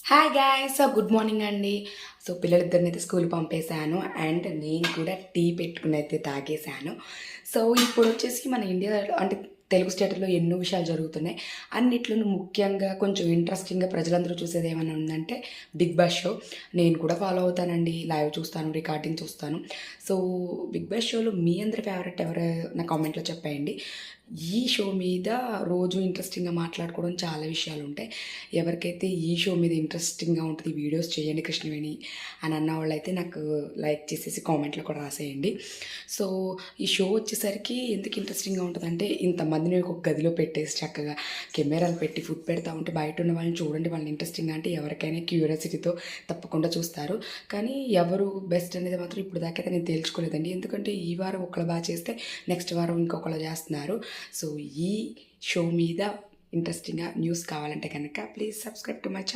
Hi guys, good morning అండి. So పిల్లలిద్దరిని అయితే school పంపేశాను and నేను కూడా టీ పెట్టుకుని అయితే తాగేశాను. సో ఇప్పుడు వచ్చేసి మన ఇండియాలో అంటే తెలుగు స్టేట్లో ఎన్నో విషయాలు జరుగుతున్నాయి. అన్నిట్లోనూ ముఖ్యంగా కొంచెం ఇంట్రెస్టింగ్గా ప్రజలందరూ చూసేది ఏమైనా ఉందంటే బిగ్ బాస్ షో. నేను కూడా ఫాలో అవుతానండి, లైవ్ చూస్తాను, రికార్డింగ్ చూస్తాను. సో బిగ్ బాస్ షోలో మీ అందరి ఫేవరెట్ ఎవరు నా కామెంట్లో చెప్పేయండి. ఈ షో మీద రోజు ఇంట్రెస్టింగ్గా మాట్లాడుకోవడం చాలా విషయాలు ఉంటాయి. ఎవరికైతే ఈ షో మీద ఇంట్రెస్టింగ్గా ఉంటుంది వీడియోస్ చేయండి కృష్ణవేణి అని అన్న వాళ్ళైతే నాకు లైక్ చేసేసి కామెంట్లో కూడా రాసేయండి. సో ఈ షో వచ్చేసరికి ఎందుకు ఇంట్రెస్టింగ్గా ఉంటుందంటే ఇంతమందిని ఒక గదిలో పెట్టేసి చక్కగా కెమెరాలు పెట్టి ఫుడ్ పెడతా ఉంటే బయట ఉన్న వాళ్ళని చూడండి, వాళ్ళని ఇంట్రెస్టింగ్ అంటే ఎవరికైనా క్యూరియాసిటీతో తప్పకుండా చూస్తారు. కానీ ఎవరు బెస్ట్ అనేది మాత్రం ఇప్పుడు దాకా నేను తేల్చుకోలేదండి. ఎందుకంటే ఈ వారం ఒకళ్ళు బాగా చేస్తే నెక్స్ట్ వారం ఇంకొకళ్ళు చేస్తున్నారు. సో ఈ షో మీద ఇంట్రెస్టింగ్గా న్యూస్ కావాలంటే కనుక please subscribe to my channel.